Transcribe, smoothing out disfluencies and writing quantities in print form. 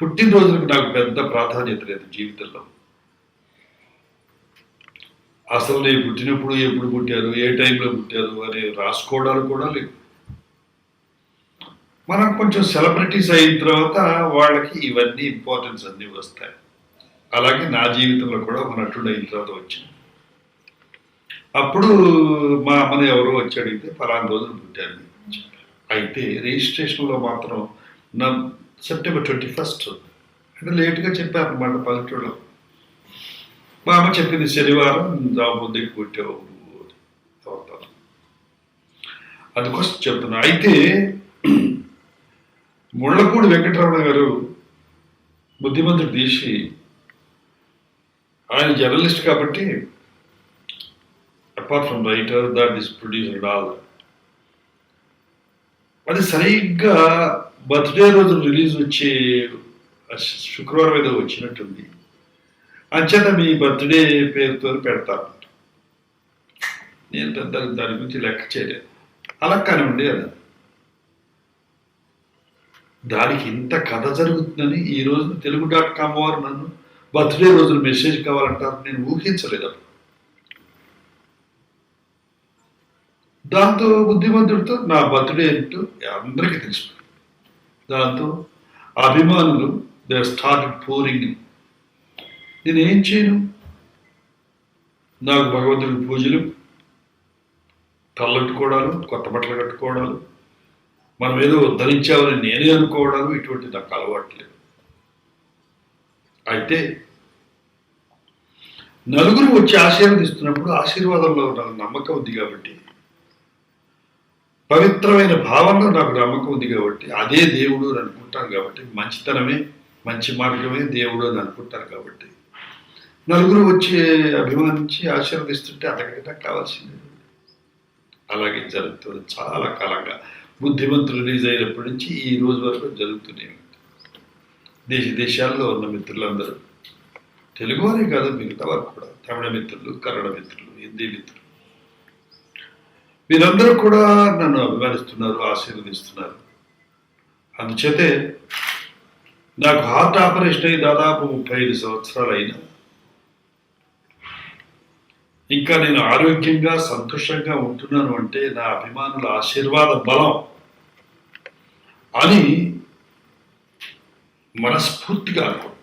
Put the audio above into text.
పుట్టినరోజులకు నాకు పెద్ద ప్రాధాన్యత లేదు జీవితంలో. అసలు నేను పుట్టినప్పుడు ఎప్పుడు పుట్టారు, ఏ టైంలో పుట్టారు అని రాసుకోవడాలు కూడా లేవు. మనం కొంచెం సెలబ్రిటీస్ అయిన తర్వాత వాళ్ళకి ఇవన్నీ ఇంపార్టెన్స్ అన్నీ వస్తాయి. అలాగే నా జీవితంలో కూడా ఒక నటుడు అయిన తర్వాత వచ్చింది. అప్పుడు మా అమ్మని ఎవరో వచ్చి అడిగితే ఫలానా రోజులు పుట్టాను. అయితే రిజిస్ట్రేషన్లో మాత్రం నా సెప్టెంబర్ 21 అంటే లేట్గా చెప్పారనమాట పల్లెటూళ్ళలో. మా అమ్మ చెప్పింది శనివారం పొద్దుకి పుట్టావు అవుతాను. అందుకోసం చెప్తున్నా. అయితే ముళ్ళపూడి వెంకటరమణ గారు బుద్ధిమంతుడు తీసి, ఆయన జర్నలిస్ట్ కాబట్టి apart from writer that is producer all, అది సరిగ్గా బర్త్డే రోజు రిలీజ్ వచ్చే శుక్రవారం ఏదో వచ్చినట్టుంది. అంచేత మీ బర్త్డే పేరుతో పెడతాను. నేను పెద్ద దాని గురించి లెక్క చేయలేదు. అలా కానివ్వండి అది. దానికి ఇంత కథ జరుగుతుందని ఈ రోజున తెలుగు.com వారు నన్ను బర్త్డే రోజున మెసేజ్ కావాలంటారు. నేను ఊహించలేదు. దాంతో బుద్ధిమంతుడితో నా బర్త్డే ఏంటో అందరికీ తెలుసు. దాంతో అభిమానులు దే స్టార్టెడ్ పోరింగ్. నేనేం చేయను? నాకు భగవంతుడి పూజలు, తల్లట్టుకోవడాలు, కొత్త బట్టలు కట్టుకోవడాలు, మనం ఏదో ఉద్ధరించామని నేనే అనుకోవడాలు, ఇటువంటి నాకు అలవాట్లేదు. అయితే నలుగురు వచ్చి ఆశీర్వదిస్తున్నప్పుడు ఆశీర్వాదంలో నాకు నమ్మకం ఉంది కాబట్టి, పవిత్రమైన భావనలో నాకు నమ్మకం ఉంది కాబట్టి, అదే దేవుడు అని అనుకుంటాను కాబట్టి, మంచితనమే మంచి మార్గమే దేవుడు అని అనుకుంటాను కాబట్టి, నలుగురు వచ్చి అభిమానించి ఆశీర్వదిస్తుంటే అంతకంటే కావాల్సింది. అలాగే జరుగుతుంది చాలా కాలంగా. బుద్ధిమంతులు రిలీజ్ అయినప్పటి నుంచి ఈ రోజు వరకు జరుగుతూనే ఉంది. దేశాల్లో ఉన్న మిత్రులందరూ, తెలుగువారే కాదు మిగతా వారు కూడా, తమిళ మిత్రులు, కన్నడ మిత్రులు, హిందీ మిత్రులు, వీరందరూ కూడా నన్ను అభిమానిస్తున్నారు, ఆశీర్వదిస్తున్నారు. అందుచేతే నాకు హార్ట్ ఆపరేషన్ అయి దాదాపు 35 సంవత్సరాలు అయినా ఇంకా నేను ఆరోగ్యంగా సంతోషంగా ఉంటున్నాను అంటే నా అభిమానుల ఆశీర్వాద బలం అని మనస్ఫూర్తిగా అనుకుంటున్నాను.